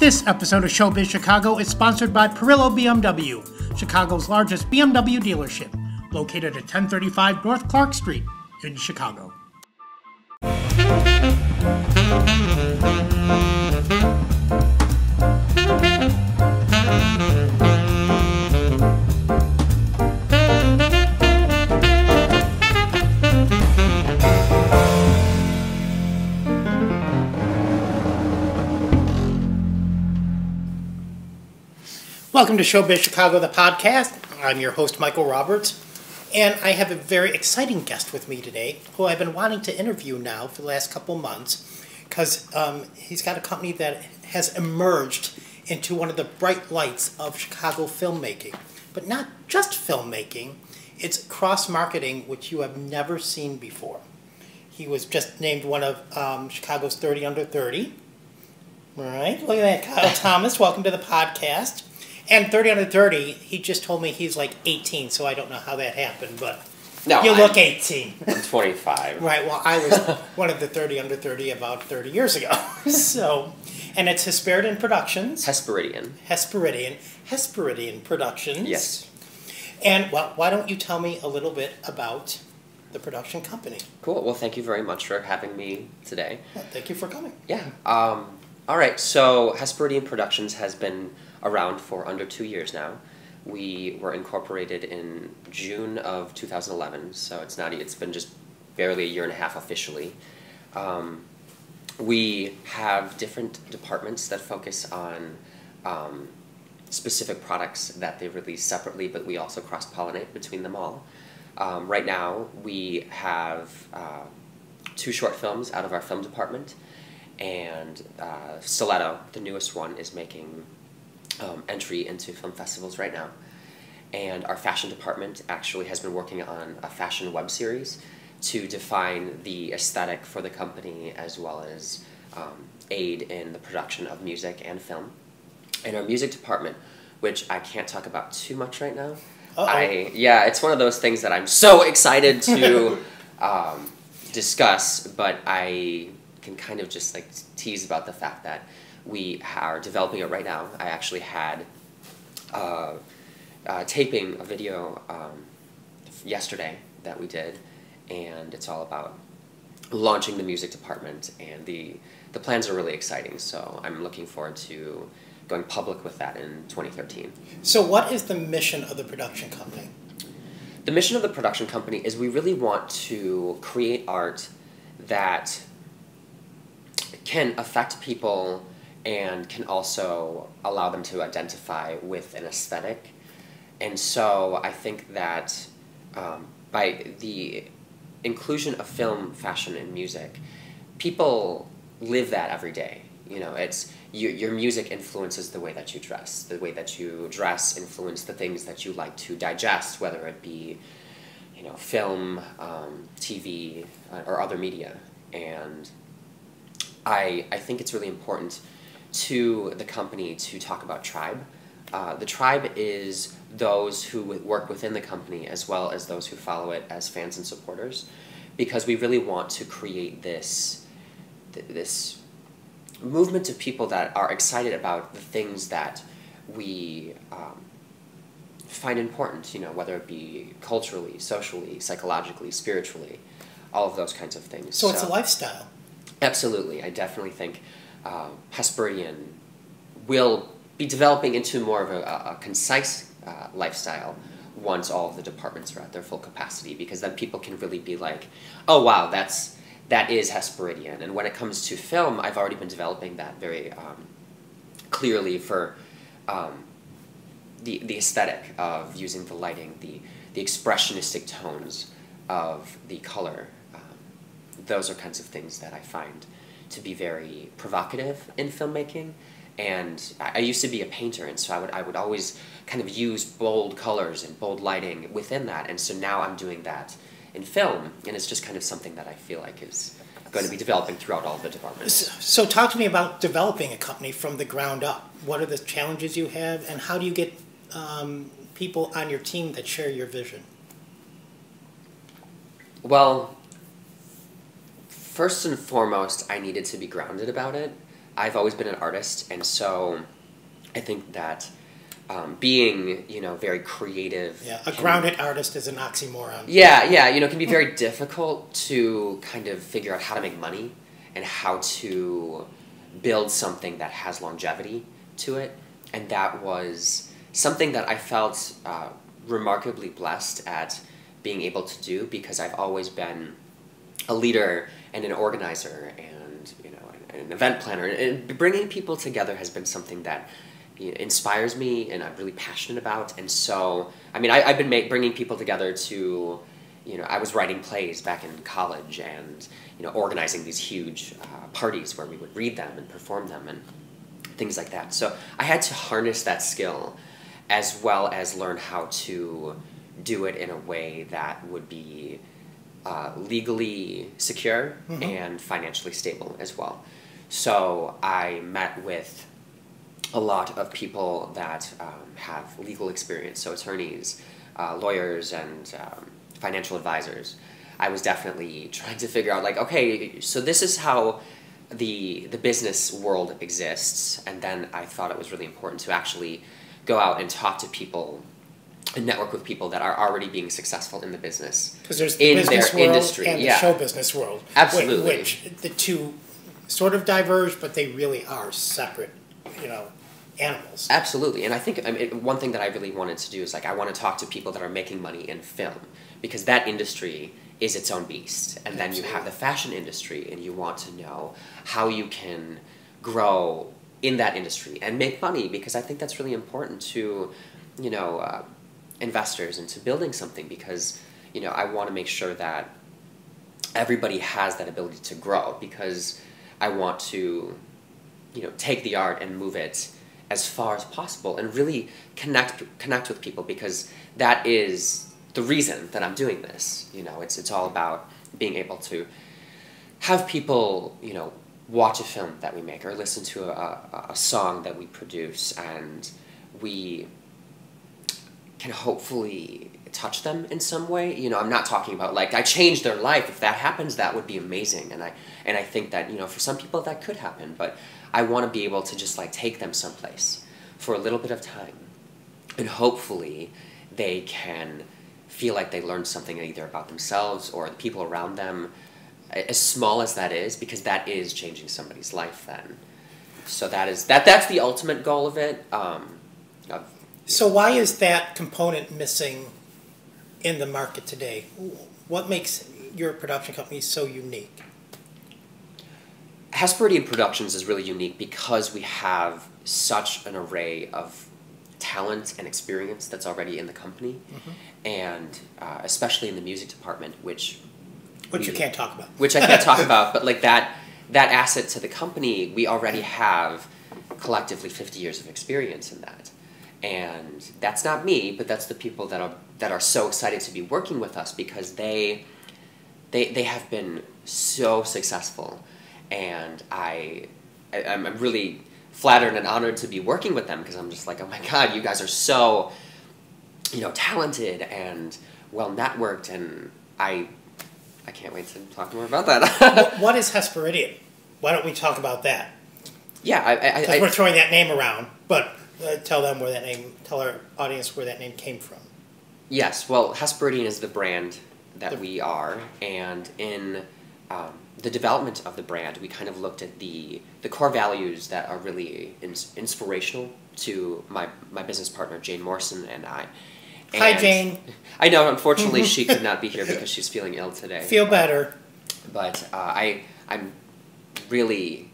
This episode of Showbiz Chicago is sponsored by Perillo BMW, Chicago's largest BMW dealership, located at 1035 North Clark Street in Chicago. Welcome to Showbiz Chicago, the podcast. I'm your host, Michael Roberts, and I have a very exciting guest with me today who I've been wanting to interview now for the last couple months because he's got a company that has emerged into one of the bright lights of Chicago filmmaking. But not just filmmaking, it's cross-marketing, which you have never seen before. He was just named one of Chicago's 30 Under 30. All right, look at that, Kyle Thomas. Welcome to the podcast. And 30 Under 30, he just told me he's like 18, so I don't know how that happened, but no, you look 18. I'm 25. Right, well, I was one of the 30 Under 30 about 30 years ago. So, and it's Hesperidin Productions. Hesperidian. Hesperidin Productions. Yes. And, well, why don't you tell me a little bit about the production company? Cool. Well, thank you very much for having me today. Well, thank you for coming. Yeah. All right, so Hesperidin Productions has been around for under 2 years now. We were incorporated in June of 2011, so it's been just barely a year and a half officially. We have different departments that focus on specific products that they release separately, but we also cross-pollinate between them all. Right now, we have 2 short films out of our film department, and Stiletto, the newest one, is making entry into film festivals right now. And our fashion department actually has been working on a fashion web series to define the aesthetic for the company as well as aid in the production of music and film. And our music department, which I can't talk about too much right now. Yeah, it's one of those things that I'm so excited to discuss, but I can kind of just like tease about the fact that we are developing it right now. I actually had taping a video yesterday that we did, and it's all about launching the music department, and the plans are really exciting, so I'm looking forward to going public with that in 2013. So what is the mission of the production company? The mission of the production company is we really want to create art that can affect people and can also allow them to identify with an aesthetic. And so I think that by the inclusion of film, fashion, and music, people live that every day. You know, it's your music influences the way that you dress. The way that you dress influences the things that you like to digest, whether it be, you know, film, TV, or other media. And I think it's really important to the company to talk about tribe. The tribe is those who work within the company as well as those who follow it as fans and supporters, because we really want to create this movement of people that are excited about the things that we find important, you know, whether it be culturally, socially, psychologically, spiritually, all of those kinds of things. So it's a lifestyle. Absolutely. I definitely think Hesperidian will be developing into more of a concise lifestyle once all of the departments are at their full capacity, because then people can really be like, oh wow, that is Hesperidian. And when it comes to film, I've already been developing that very clearly for the aesthetic of using the lighting, the expressionistic tones of the color. Those are kinds of things that I find to be very provocative in filmmaking. And I used to be a painter, and so I would always kind of use bold colors and bold lighting within that. And so now I'm doing that in film, and it's just kind of something that I feel like is going to be developing throughout all the departments. So talk to me about developing a company from the ground up. What are the challenges you have, and how do you get people on your team that share your vision? Well, first and foremost, I needed to be grounded about it. I've always been an artist, and so I think that being, very creative. Yeah, a grounded artist is an oxymoron. Yeah, it can be very difficult to kind of figure out how to make money and how to build something that has longevity to it. And that was something that I felt remarkably blessed at being able to do, because I've always been a leader and an organizer and, an event planner. And bringing people together has been something that inspires me and I'm really passionate about. And so, I've been bringing people together to, I was writing plays back in college and, organizing these huge parties where we would read them and perform them and things like that. So I had to harness that skill as well as learn how to do it in a way that would be legally secure and financially stable as well. So I met with a lot of people that have legal experience, so attorneys, lawyers, and financial advisors. I was definitely trying to figure out, like, okay, so this is how the business world exists, and then I thought it was really important to actually go out and talk to people and network with people that are already being successful in the business. Because there's the business world industry. and the show business world. Absolutely. Which the two sort of diverge, but they really are separate, animals. Absolutely. And I think one thing that I really wanted to do is, like, I want to talk to people that are making money in film, because that industry is its own beast. And then you have the fashion industry, and you want to know how you can grow in that industry and make money, because I think that's really important to, investors and to building something, because, I want to make sure that everybody has that ability to grow, because I want to, take the art and move it as far as possible and really connect with people, because that is the reason that I'm doing this. It's all about being able to have people, watch a film that we make or listen to a song that we produce, and we can hopefully touch them in some way. I'm not talking about, like, I changed their life. If that happens, that would be amazing, and I think that, for some people that could happen, but I want to be able to just, like, take them someplace for a little bit of time, and hopefully they can feel like they learned something either about themselves or the people around them, as small as that is, because that is changing somebody's life then. So that's the ultimate goal of it. So why is that component missing in the market today? What makes your production company so unique? Hesperidin Productions is really unique because we have such an array of talent and experience that's already in the company, and especially in the music department, which you can't talk about. Which I can't talk about, but, like, that asset to the company, we already have collectively 50 years of experience in that. And that's not me, but that's the people that are so excited to be working with us, because they have been so successful, and I'm really flattered and honored to be working with them, because I'm just like, oh my God, you guys are so, talented and well networked, and I can't wait to talk more about that. What is Hesperidian? Why don't we talk about that? Yeah, because we're throwing that name around, but tell our audience where that name came from. Yes, well, Hesperidian is the brand that we are, and in the development of the brand, we kind of looked at the core values that are really inspirational to my business partner, Jane Morrison, and I. And hi, Jane. I know, unfortunately, she could not be here because she's feeling ill today. Feel better. But I'm really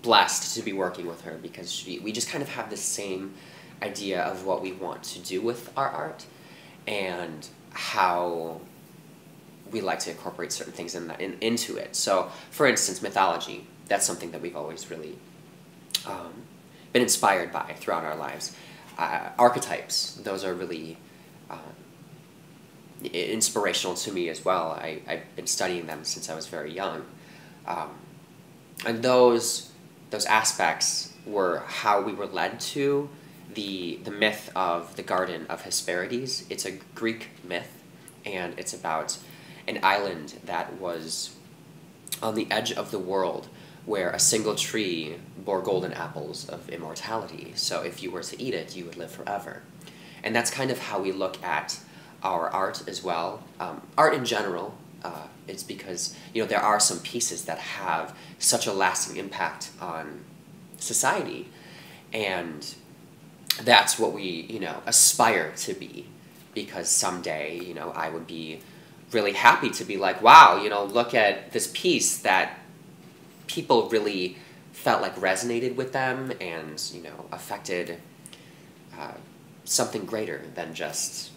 blessed to be working with her, because we just kind of have the same idea of what we want to do with our art and how we like to incorporate certain things into it. So, for instance, mythology, that's something that we've always really been inspired by throughout our lives. Archetypes, those are really inspirational to me as well. I've been studying them since I was very young. And those aspects were how we were led to the myth of the Garden of Hesperides. It's a Greek myth, and it's about an island that was on the edge of the world where a single tree bore golden apples of immortality. So if you were to eat it, you would live forever. And that's kind of how we look at our art as well. Art in general, it's because, you know, there are some pieces that have such a lasting impact on society. And that's what we, you know, aspire to be. Because someday, you know, I would be really happy to be like, wow, you know, look at this piece that people really felt like resonated with them and, you know, affected something greater than just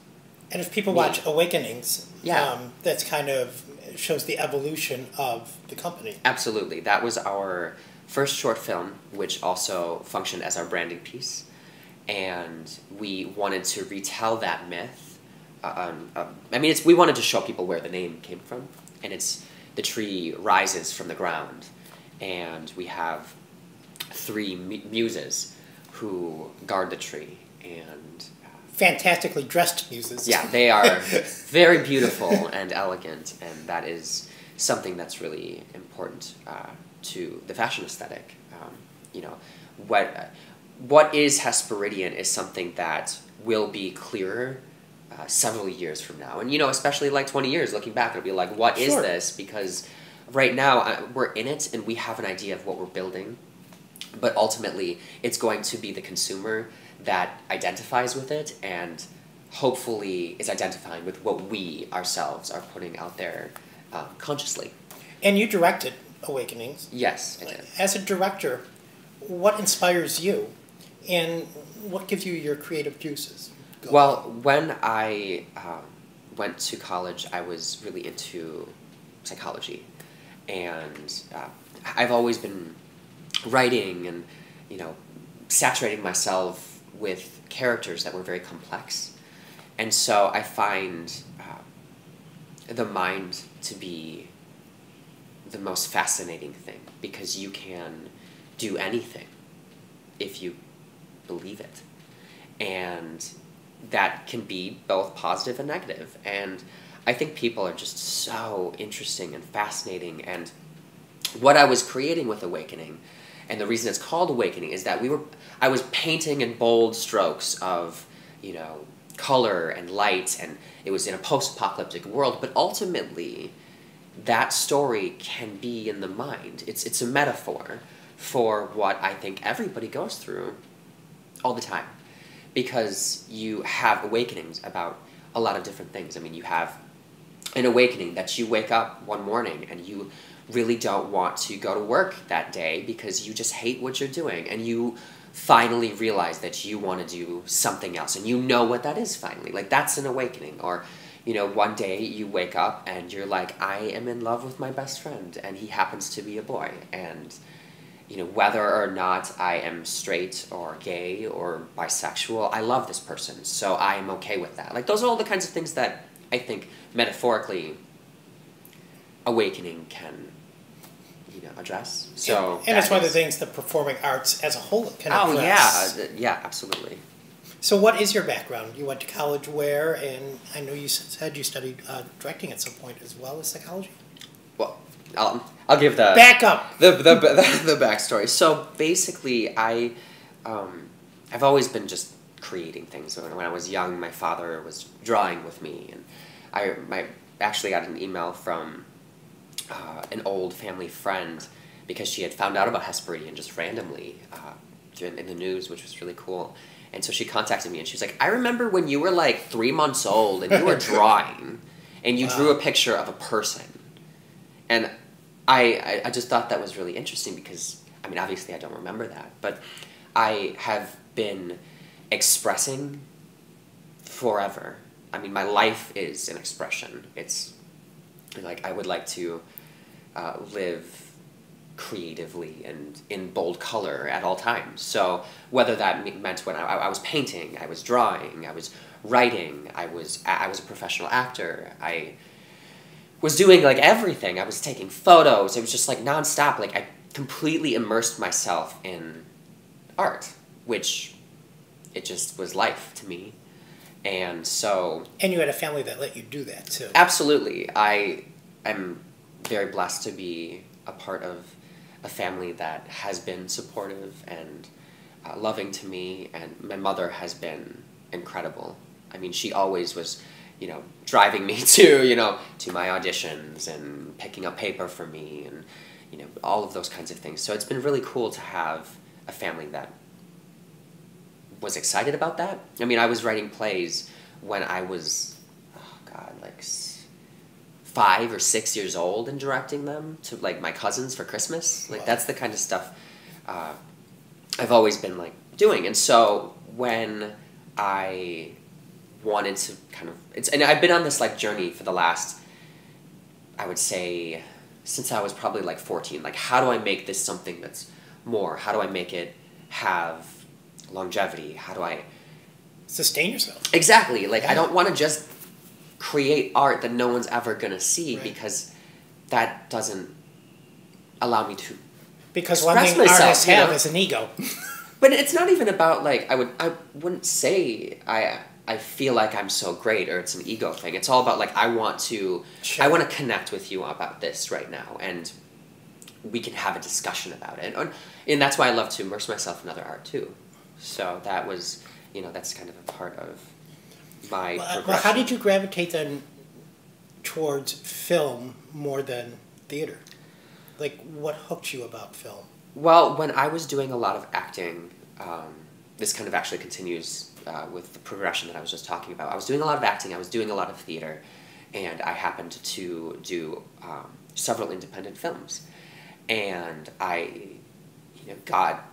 And if people me. watch Awakenings, Yeah. that's kind of shows the evolution of the company. Absolutely. That was our first short film, which also functioned as our branding piece. And we wanted to retell that myth. I mean, we wanted to show people where the name came from. And it's the tree rises from the ground. And we have three muses who guard the tree. And Fantastically dressed muses. yeah, they are very beautiful and elegant, and that is something that's really important to the fashion aesthetic. You know, what is Hesperidian is something that will be clearer several years from now, and you know, especially like 20 years looking back, it'll be like, what is this? Because right now we're in it and we have an idea of what we're building, but ultimately it's going to be the consumer that identifies with it and hopefully is identifying with what we ourselves are putting out there consciously. And you directed Awakenings. Yes, I did. As a director, what inspires you and what gives you your creative juices? Well, when I went to college, I was really into psychology, and I've always been writing and, you know, saturating myself with characters that were very complex. And so I find the mind to be the most fascinating thing, because you can do anything if you believe it. And that can be both positive and negative. And I think people are just so interesting and fascinating. And what I was creating with Awakening, and the reason it's called Awakening, is that I was painting in bold strokes of, you know, color and light, and it was in a post-apocalyptic world, but ultimately that story can be in the mind. It's a metaphor for what I think everybody goes through all the time, because you have awakenings about a lot of different things. I mean, you have an awakening that you wake up one morning and you really don't want to go to work that day because you just hate what you're doing, and you finally realize that you want to do something else, and you know what that is finally. Like, that's an awakening. Or, you know, one day you wake up and you're like, I am in love with my best friend, and he happens to be a boy. And, you know, whether or not I am straight or gay or bisexual, I love this person, so I am okay with that. Like, those are all the kinds of things that I think metaphorically Awakening can, you know, address. So and it's one of the things the performing arts as a whole can address. yeah, absolutely. So what is your background? You went to college where? And I know you said you studied directing at some point as well as psychology. Well, I'll give the back up the backstory. So basically, I've always been just creating things. When I was young, my father was drawing with me, and I actually got an email from an old family friend, because she had found out about Hesperidian just randomly in the news, which was really cool. And so she contacted me and she was like, I remember when you were like 3 months old and you were drawing and you drew a picture of a person. And I just thought that was really interesting because, I mean, obviously I don't remember that, but I have been expressing forever. I mean, my life is an expression. It's like I would like to live creatively and in bold color at all times. So whether that meant when I was painting, I was drawing, I was writing, I was a professional actor, I was doing like everything. I was taking photos. It was just like nonstop. Like I completely immersed myself in art, which it just was life to me. And so... And you had a family that let you do that too. Absolutely. I'm very blessed to be a part of a a family that has been supportive and loving to me, and my mother has been incredible. I mean, she always was, you know, driving me to, you know, to my auditions and picking up paper for me and, you know, all of those kinds of things. So it's been really cool to have a family that was excited about that. I mean, I was writing plays when I was, oh God, like 5 or 6 years old and directing them to, like, my cousins for Christmas. Like, that's the kind of stuff I've always been, like, doing. And so when I wanted to kind of, and I've been on this, like, journey for the last, I would say, since I was probably, like, 14. Like, how do I make this something that's more? How do I make it have longevity? How do I sustain yourself? Exactly. Like, I don't want to just create art that no one's ever going to see, because that doesn't allow me to Because one thing artists have is an ego. But it's not even about, like, I wouldn't say I feel like I'm so great or it's an ego thing. It's all about, like, I want to connect with you about this right now, and we can have a discussion about it. And that's why I love to immerse myself in other art too. So that was, you know, that's kind of a part of my progression. Well, how did you gravitate then towards film more than theater? Like, what hooked you about film? Well, when I was doing a lot of acting, this kind of actually continues with the progression that I was just talking about. I was doing a lot of acting, I was doing a lot of theater, and I happened to do several independent films. And I, you know, got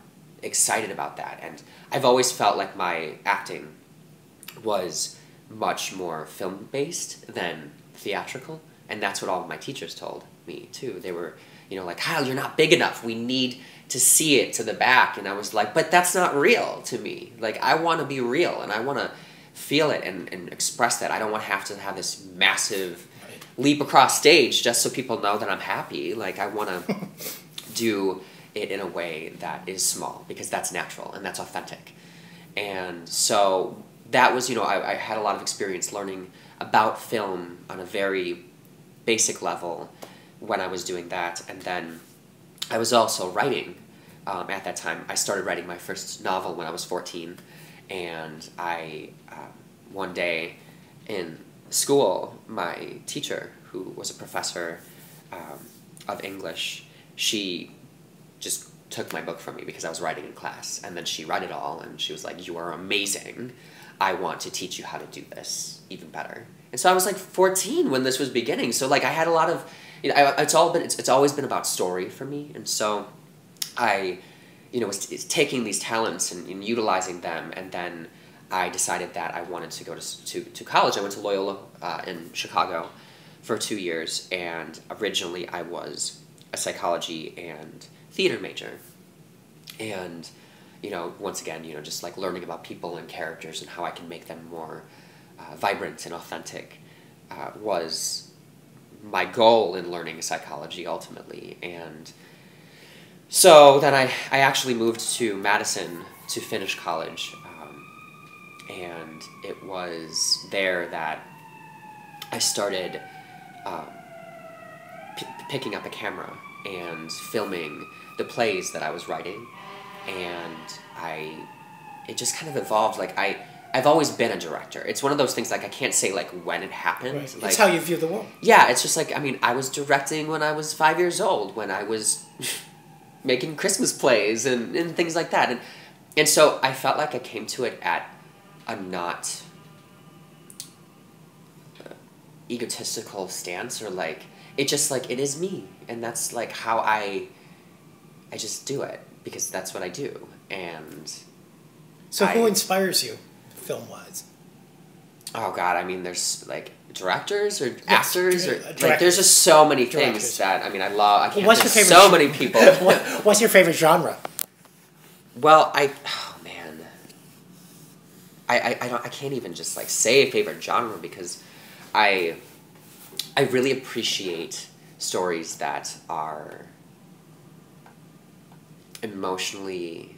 excited about that. And I've always felt like my acting was much more film-based than theatrical. And that's what all of my teachers told me, too. They were, you know, like, Kyle, you're not big enough. We need to see it to the back. And I was like, but that's not real to me. Like, I want to be real, and I want to feel it and express that. I don't want to have this massive leap across stage just so people know that I'm happy. Like, I want to do it in a way that is small, because that's natural and that's authentic. And so that was, you know, I had a lot of experience learning about film on a very basic level when I was doing that. And then I was also writing at that time. I started writing my first novel when I was 14, and I, one day in school, my teacher, who was a professor of English, she just took my book from me because I was writing in class, and then she read it all, and she was like, "You are amazing. I want to teach you how to do this even better." And so I was like 14 when this was beginning, so like I had a lot of, you know, it's always been about story for me, and so I, you know, was taking these talents and utilizing them, and then I decided that I wanted to go to college. I went to Loyola in Chicago for 2 years, and originally I was a psychology and theater major. And, you know, once again, you know, just like learning about people and characters and how I can make them more vibrant and authentic was my goal in learning psychology ultimately. And so then I actually moved to Madison to finish college. And it was there that I started picking up a camera and filming the plays that I was writing, and it just kind of evolved. Like I've always been a director. It's one of those things, like I can't say like when it happened. Right. Like, it's how you view the world. Yeah, it's just like, I mean, I was directing when I was 5 years old, when I was making Christmas plays and things like that, and so I felt like I came to it at a not egotistical stance, or like, it just like, it is me, and that's like how I just do it, because that's what I do. And so who inspires you film-wise? Oh God, I mean, there's like directors or actors, or directors. Like, there's just so many things that, I mean, I can't What's think your favorite so many people. What's your favorite genre? Well, oh man, I can't even just like say a favorite genre, because I really appreciate stories that are emotionally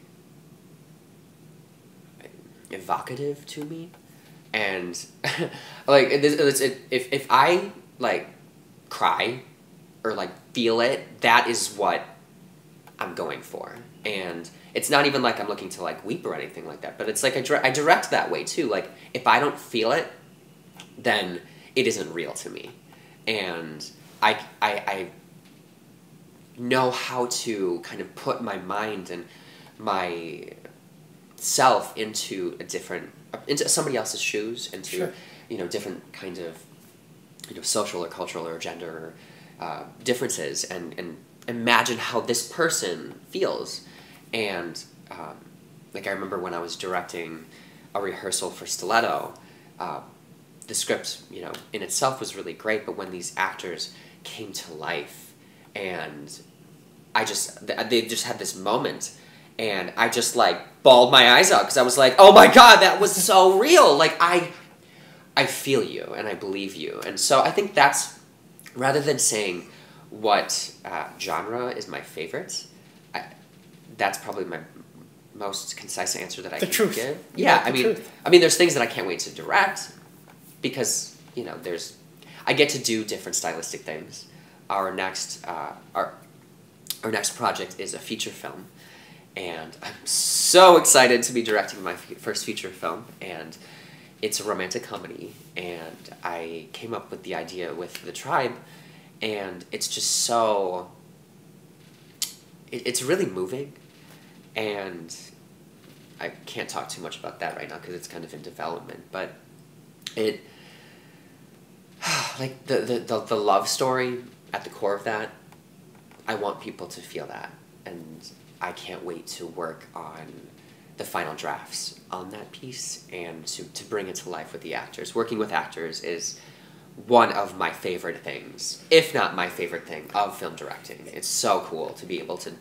evocative to me, and like if I like cry or like feel it, that is what I'm going for. And it's not even like I'm looking to like weep or anything like that, but it's like I direct that way too. Like if I don't feel it, then it isn't real to me. And I know how to kind of put my mind and my self into somebody else's shoes, into Sure. Different kinds of social or cultural or gender differences, and imagine how this person feels. And like I remember when I was directing a rehearsal for Stiletto, the script in itself was really great, but when these actors came to life and they just had this moment, and I just like bawled my eyes out because I was like, oh my god, that was so real. Like I feel you and I believe you. And so I think that's, rather than saying what genre is my favorite, that's probably my most concise answer that I can truth. give. Yeah, I truth. mean, there's things that I can't wait to direct because I get to do different stylistic things. Our next project is a feature film, and I'm so excited to be directing my first feature film. And it's a romantic comedy, and I came up with the idea with the tribe, and it's just so... It's really moving, and I can't talk too much about that right now because it's kind of in development, but it... like, the love story at the core of that, I want people to feel that, and I can't wait to work on the final drafts on that piece and to bring it to life with the actors. Working with actors is one of my favorite things, if not my favorite thing, of film directing. It's so cool to be able to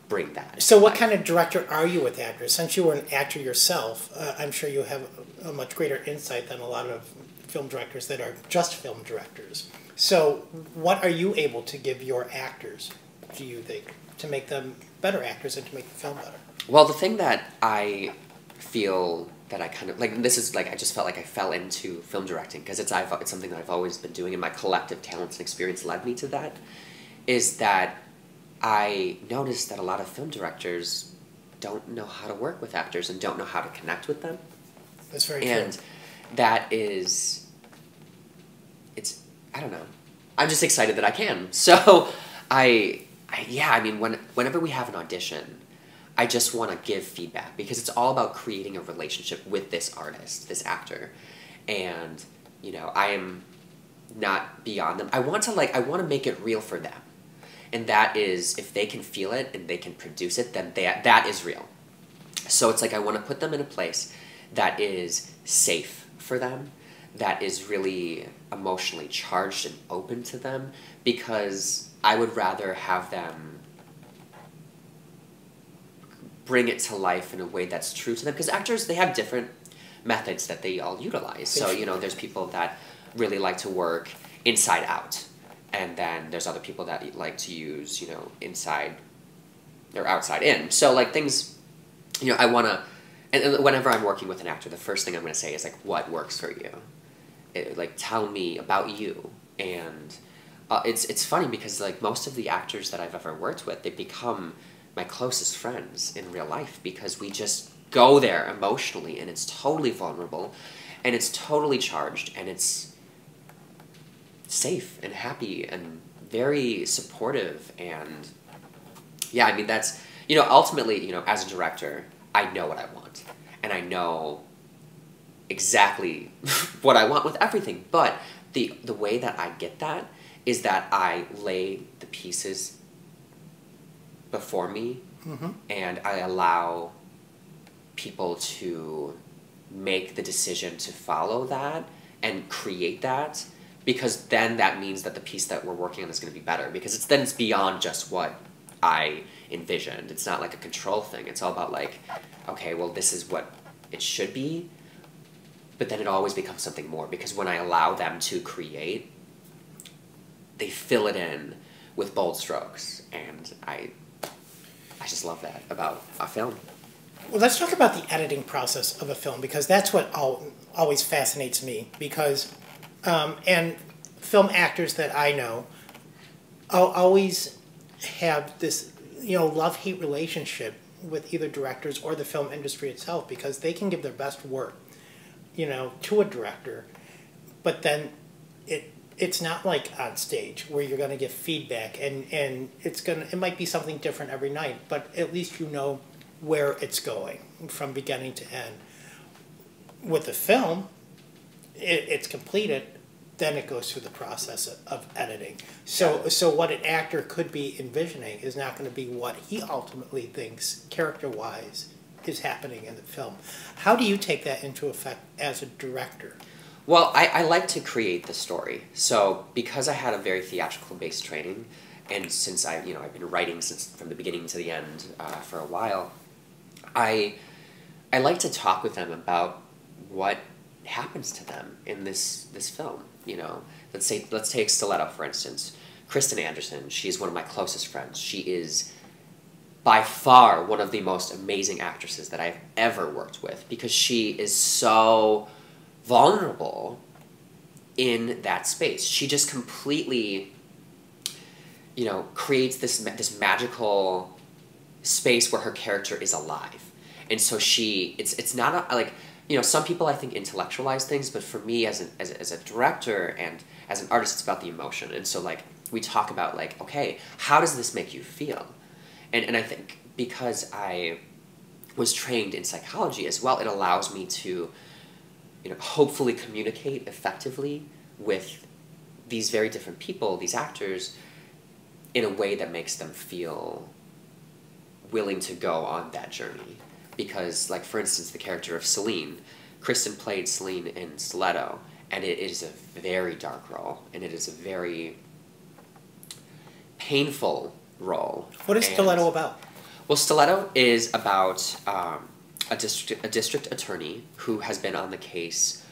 bring that. So what kind of director are you with actors? Since you were an actor yourself, I'm sure you have a much greater insight than a lot of film directors that are just film directors. So what are you able to give your actors, do you think, to make them better actors and to make the film better? Well, the thing that I feel that I kind of, like, this is, like, I just felt like I fell into film directing, because it's something that I've always been doing, and my collective talents and experience led me to that, is that I noticed that a lot of film directors don't know how to work with actors and don't know how to connect with them. That's very true. And that is, I don't know. I'm just excited that I can. So whenever we have an audition, I just want to give feedback, because it's all about creating a relationship with this artist, this actor. And, I am not beyond them. I want to make it real for them. And that is, if they can feel it and they can produce it, then that is real. So it's like I want to put them in a place that is safe for them, that is really emotionally charged and open to them, because I would rather have them bring it to life in a way that's true to them. Because actors, they have different methods that they all utilize. So, there's people that really like to work inside out. And then there's other people that like to use, inside or outside in. So, like, things, I want to... And whenever I'm working with an actor, the first thing I'm going to say is, like, what works for you? Tell me about you. And it's funny because, like, most of the actors that I've ever worked with, they become my closest friends in real life, because we just go there emotionally, and it's totally vulnerable, and it's totally charged, and it's safe and happy and very supportive. And yeah, I mean, that's, ultimately, as a director, I know what I want, and I know exactly what I want with everything. But the way that I get that is that I lay the pieces before me, mm-hmm. and I allow people to make the decision to follow that and create that, because then that means that the piece that we're working on is going to be better, because it's beyond just what I envisioned. It's not like a control thing. It's all about, like, okay, well, this is what it should be, but then it always becomes something more, because when I allow them to create, they fill it in with bold strokes, and I just love that about a film. Well, let's talk about the editing process of a film, because that's what always fascinates me, because and film actors that I know always have this love-hate relationship with either directors or the film industry itself, because they can give their best work, to a director, but then it's not like on stage where you're going to get feedback and it might be something different every night, but at least you know where it's going from beginning to end. With the film, it's completed, then it goes through the process of editing. So what an actor could be envisioning is not going to be what he ultimately thinks character-wise is happening in the film. How do you take that into effect as a director? Well, I like to create the story. So because I had a very theatrical-based training, and since I've been writing since from the beginning to the end for a while, I like to talk with them about what happens to them in this film. Let's take Stiletto, for instance. Kristen Anderson, she's one of my closest friends. She is by far one of the most amazing actresses that I've ever worked with, because she is so vulnerable in that space. She just completely, creates this magical space where her character is alive. And so it's not some people I think intellectualize things, but for me as a director and as an artist, it's about the emotion. And so we talk about okay, how does this make you feel? And I think because I was trained in psychology as well, it allows me to hopefully communicate effectively with these very different people, these actors, in a way that makes them feel willing to go on that journey. Because, for instance, the character of Celine, Kristen played Celine in Stiletto, and it is a very dark role, and it is a very painful role. What is Stiletto about? Well, Stiletto is about a district attorney who has been on the case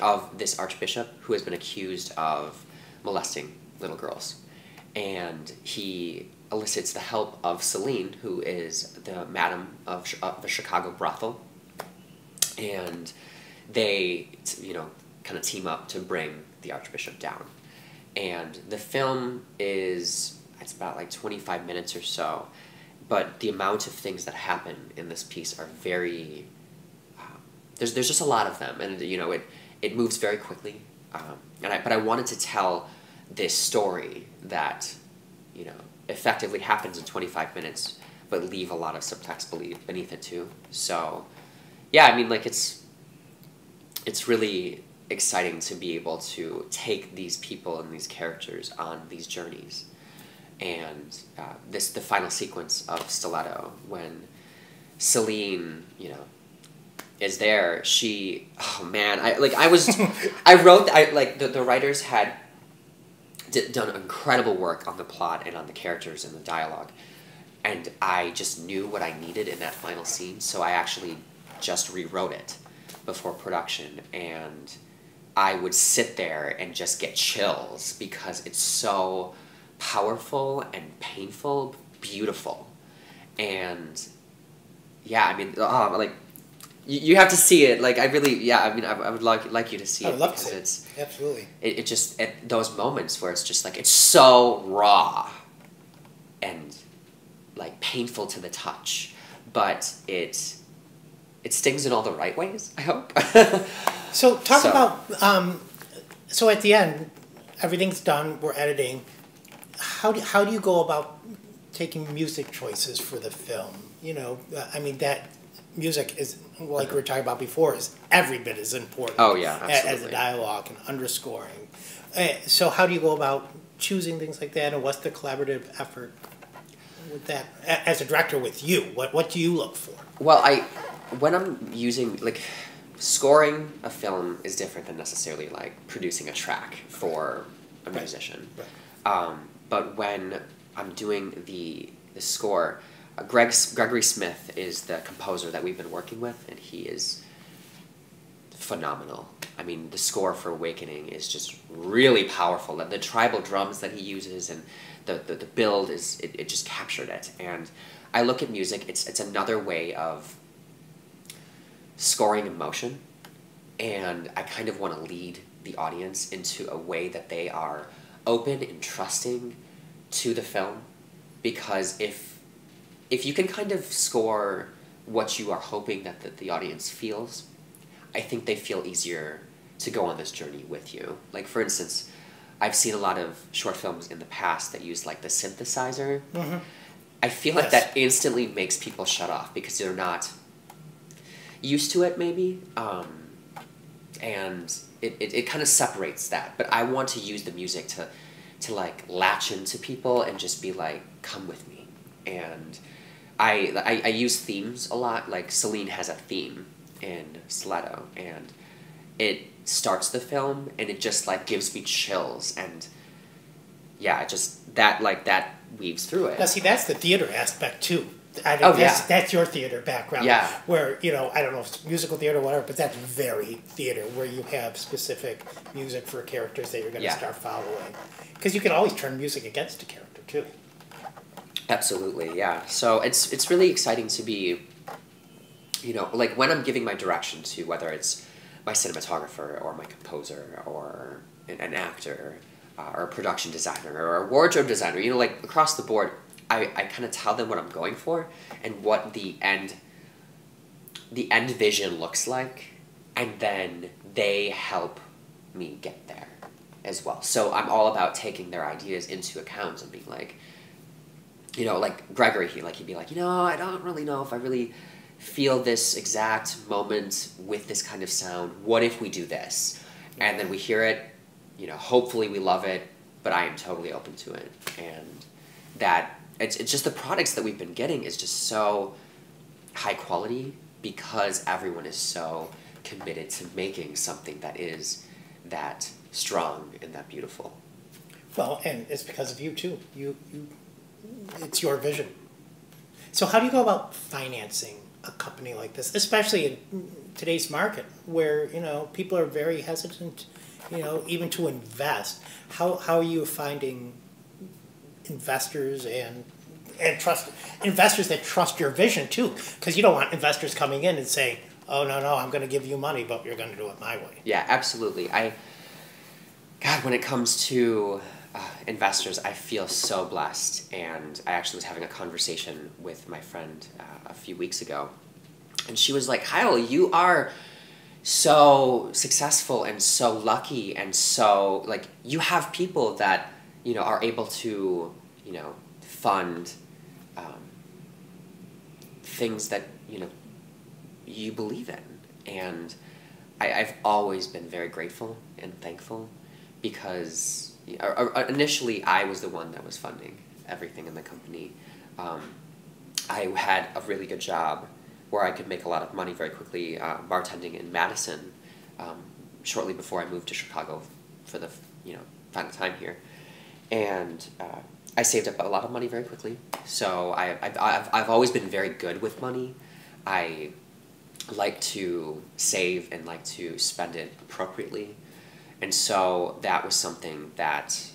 of this archbishop who has been accused of molesting little girls, and he elicits the help of Celine, who is the madam of the Chicago brothel, and they kind of team up to bring the archbishop down. And the film it's about 25 minutes or so, but the amount of things that happen in this piece are very there's just a lot of them, and it moves very quickly, but I wanted to tell this story that effectively happens in 25 minutes, but leave a lot of subtext beneath it too. So yeah, it's really exciting to be able to take these people and these characters on these journeys. And the final sequence of Stiletto, when Celine, is there, the writers had done incredible work on the plot and on the characters and the dialogue, and I just knew what I needed in that final scene, so I actually just rewrote it before production, and I would sit there and just get chills because it's so powerful and painful, beautiful. And yeah, you have to see it. I would like you to see it. I would love because to. It's absolutely. It just at those moments where it's just it's so raw and painful to the touch, but it stings in all the right ways, I hope. So about so at the end, everything's done. We're editing. How do you go about taking music choices for the film? That music is, like we were talking about before, is every bit as important. Oh yeah, absolutely. As a dialogue and underscoring. So how do you go about choosing things like that, and what's the collaborative effort with that as a director with you? What do you look for? Well, when I'm using scoring a film is different than necessarily producing a track for a musician. Right. But when I'm doing the score, Gregory Smith is the composer that we've been working with, and he is phenomenal. The score for Awakening is just really powerful. The tribal drums that he uses and the build it just captured it. And I look at music, it's another way of scoring emotion, and I kind of want to lead the audience into a way that they are open and trusting to the film, because if you can kind of score what you are hoping that the audience feels, I think they feel easier to go on this journey with you. Like, for instance, I've seen a lot of short films in the past that use like the synthesizer. Mm-hmm. I feel like that instantly makes people shut off because they're not used to it, maybe. And it kind of separates that. But I want to use the music to like latch into people and just be like, come with me. And I use themes a lot. Like Celine has a theme in Stiletto, and it starts the film and it just like gives me chills, and yeah, just that weaves through it. Now, see, that's the theater aspect too. I think that's your theater background. Yeah. Where, you know, I don't know if it's musical theater or whatever, but that's very theater, where you have specific music for characters that you're going to start following. Because you can always turn music against a character too. Absolutely, yeah. So it's really exciting to be, you know, like when I'm giving my direction to whether it's my cinematographer or my composer or an actor or a production designer or a wardrobe designer, you know, like across the board, I kind of tell them what I'm going for and what the end vision looks like, and then they help me get there as well. So I'm all about taking their ideas into account and being like, you know, like Gregory, he'd be like, you know, I don't really know if I really feel this exact moment with this kind of sound. What if we do this? And then we hear it, you know, hopefully we love it, but I am totally open to it. And that it's just the products that we've been getting is just so high quality because everyone is so committed to making something that is that strong and that beautiful. Well, and it's because of you too. It's your vision. So how do you go about financing a company like this, especially in today's market where, you know, people are very hesitant, you know, even to invest? How are you finding investors and investors that trust your vision too? Because you don't want investors coming in and saying, oh, no, I'm going to give you money, but you're going to do it my way. Yeah, absolutely. God, when it comes to investors, I feel so blessed. And I actually was having a conversation with my friend a few weeks ago. And she was like, Kyle, you are so successful and so lucky and so, like, you have people that, you know, are able to, you know, fund things that, you know, you believe in. And I've always been very grateful and thankful because initially I was the one that was funding everything in the company. I had a really good job where I could make a lot of money very quickly bartending in Madison shortly before I moved to Chicago for the, you know, final time here. And I saved up a lot of money very quickly. So I've always been very good with money. I like to save and like to spend it appropriately. And so that was something that,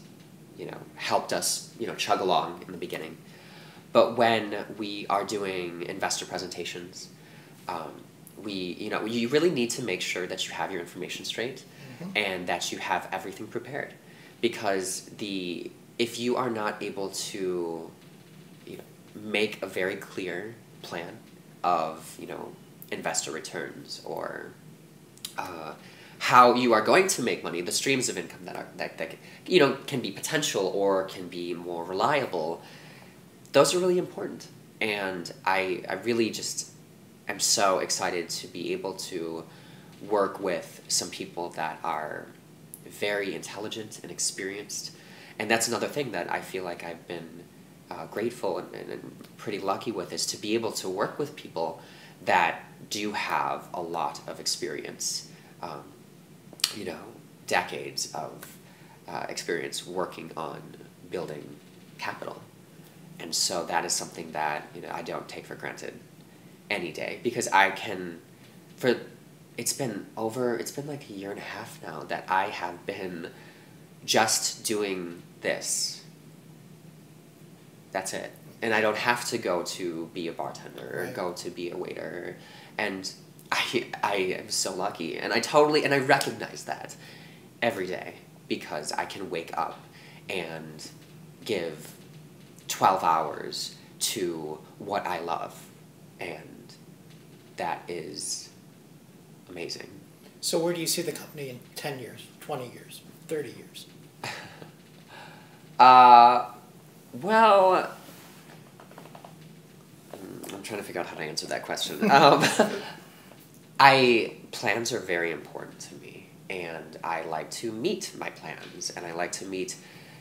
you know, helped us, you know, chug along in the beginning. But when we are doing investor presentations, you know, you really need to make sure that you have your information straight and that you have everything prepared. Because if you are not able to, you know, make a very clear plan of, you know, investor returns or how you are going to make money, the streams of income that you know, can be potential or can be more reliable, those are really important. And I really just am so excited to be able to work with some people that are very intelligent and experienced. And that's another thing that I feel like I've been grateful and pretty lucky with, is to be able to work with people that do have a lot of experience, you know, decades of experience working on building capital. And so that is something that, you know, I don't take for granted any day, because I can, it's been like a year and a half now that I have been just doing this. That's it. And I don't have to go to be a bartender or go to be a waiter. And I am so lucky. And I recognize that every day, because I can wake up and give 12 hours to what I love, and that is amazing. So where do you see the company in 10 years, 20 years, 30 years? Well, I'm trying to figure out how to answer that question. Plans are very important to me, and I like to meet my plans, and I like to meet,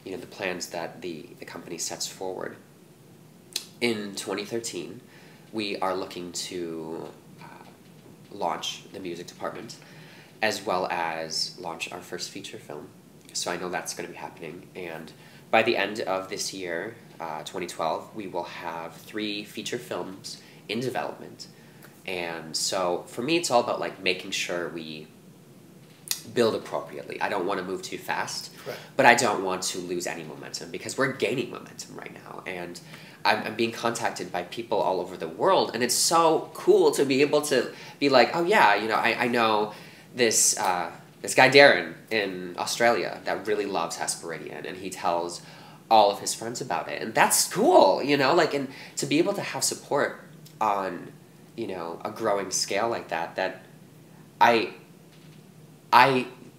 the plans that the company sets forward. In 2013, we are looking to launch the music department, as well as launch our first feature film. So I know that's going to be happening, and by the end of this year, 2012, we will have 3 feature films in development. And so for me, it's all about like making sure we build appropriately. I don't want to move too fast, right, but I don't want to lose any momentum, because we're gaining momentum right now. And I'm being contacted by people all over the world, and it's so cool to be able to be like, oh yeah, I know this this guy Darren in Australia that really loves Hesperidian, and he tells all of his friends about it, and that's cool, and to be able to have support on, a growing scale like that, that I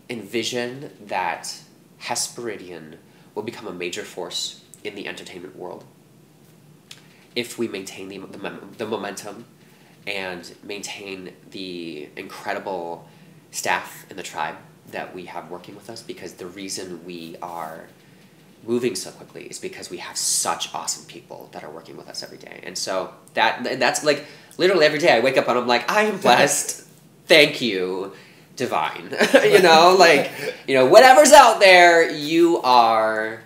envision that Hesperidian will become a major force in the entertainment world if we maintain the momentum and maintain the incredible staff in the tribe that we have working with us, because the reason we are moving so quickly is because we have such awesome people that are working with us every day. And so that's like literally every day I wake up and I'm like, I am blessed. Thank you, divine. Whatever's out there, you are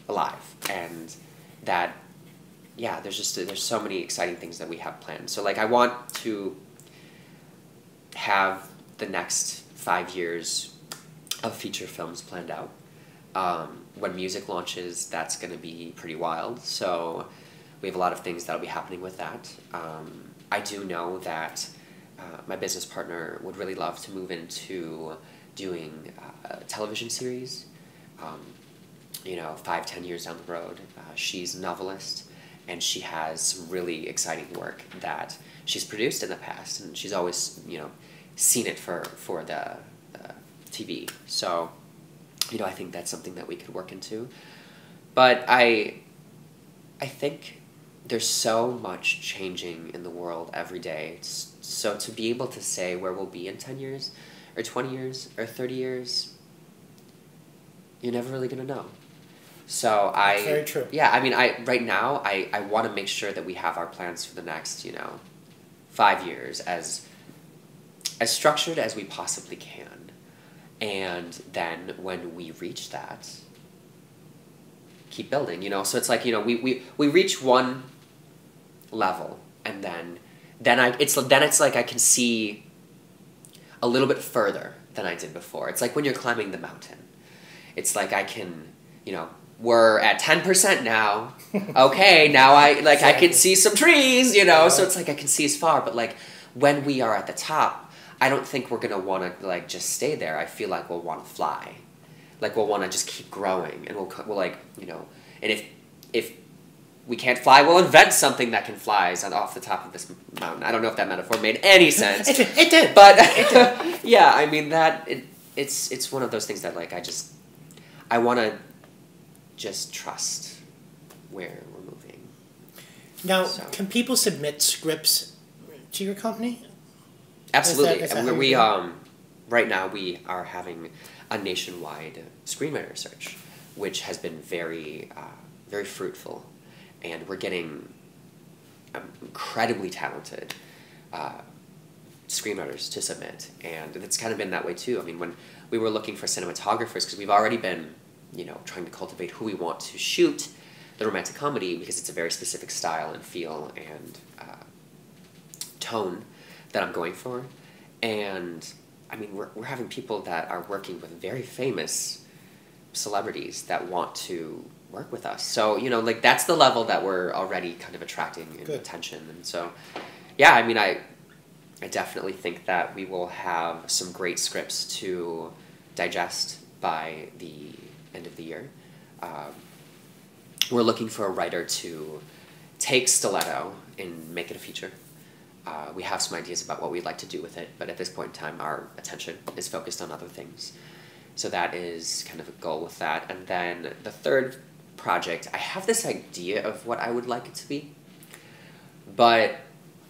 alive. And that, yeah, there's so many exciting things that we have planned. So like I want to have the next 5 years of feature films planned out. When music launches, that's going to be pretty wild. So we have a lot of things that'll be happening with that. I do know that my business partner would really love to move into doing a television series. 5-10 years down the road. She's a novelist, and she has some really exciting work that she's produced in the past, and she's always, seen it for the TV. So, I think that's something that we could work into. But I think there's so much changing in the world every day. So to be able to say where we'll be in 10 years, or 20 years, or 30 years, you're never really going to know. So That's very true. Yeah, right now, I want to make sure that we have our plans for the next, 5 years as structured as we possibly can. And then when we reach that, keep building, So it's like, we reach one level, and then it's like I can see a little bit further than I did before. It's like when you're climbing the mountain. It's like I can, we're at 10% now. Okay, now I can see some trees, So it's like I can see as far, but like when we are at the top, I don't think we're gonna want to like just stay there. I feel like we'll want to fly, like we'll want to just keep growing, and we'll like and if we can't fly, we'll invent something that can fly off the top of this mountain. I don't know if that metaphor made any sense. It did, but it did. Yeah, it's one of those things that like I want to just trust where we're moving. Now, can people submit scripts to your company? Absolutely. Is that we right now we are having a nationwide screenwriter search, which has been very very fruitful, and we're getting incredibly talented screenwriters to submit, and it's kind of been that way too. When we were looking for cinematographers, because we've already been trying to cultivate who we want to shoot the romantic comedy, because it's a very specific style and feel and tone that I'm going for. And we're having people that are working with very famous celebrities that want to work with us. So like that's the level that we're already kind of attracting attention. And so yeah, I definitely think that we will have some great scripts to digest by the end of the year. we're looking for a writer to take Stiletto and make it a feature. We have some ideas about what we'd like to do with it, but at this point in time, our attention is focused on other things. So that is kind of a goal with that. And then the third project, I have this idea of what I would like it to be, but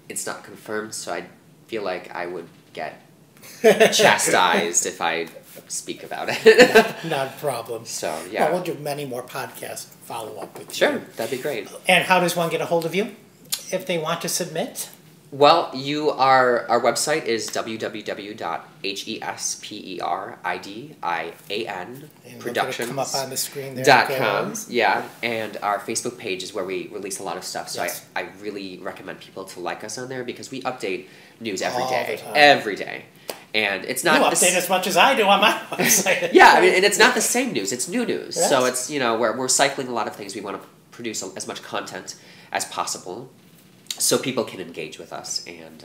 it's not confirmed, so I feel like I would get chastised if I speak about it. Not a problem. So, yeah. Well, we'll do many more podcasts follow up with you. Sure, that'd be great. And how does one get a hold of you if they want to submit? Well, our website is www.hesperidian Productions. Come up on the screen there. .com, yeah, and our Facebook page is where we release a lot of stuff. So yes. I really recommend people to like us on there because we update news every All day, the time. every day, and it's not. You update as much as I do on my website. Yeah, I mean, and it's not the same news; it's new news. Yes. So it's we're cycling a lot of things. We want to produce as much content as possible, so people can engage with us, and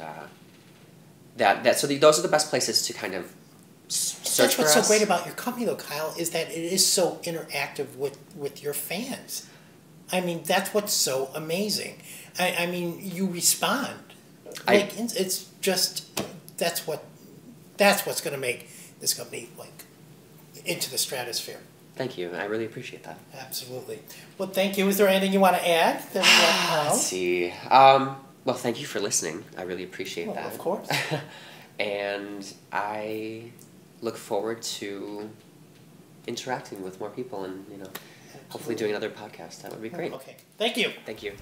those are the best places to kind of search for us. That's what's so great about your company, though, Kyle, is that it is so interactive with your fans. I mean, that's what's so amazing. I mean, you respond. It's just that's what's going to make this company into the stratosphere. Thank you. I really appreciate that. Absolutely. Well, thank you. Is there anything you want to add? Let's see. Well, thank you for listening. I really appreciate that. Of course. And I look forward to interacting with more people and, hopefully doing another podcast. That would be great. Okay. Thank you. Thank you.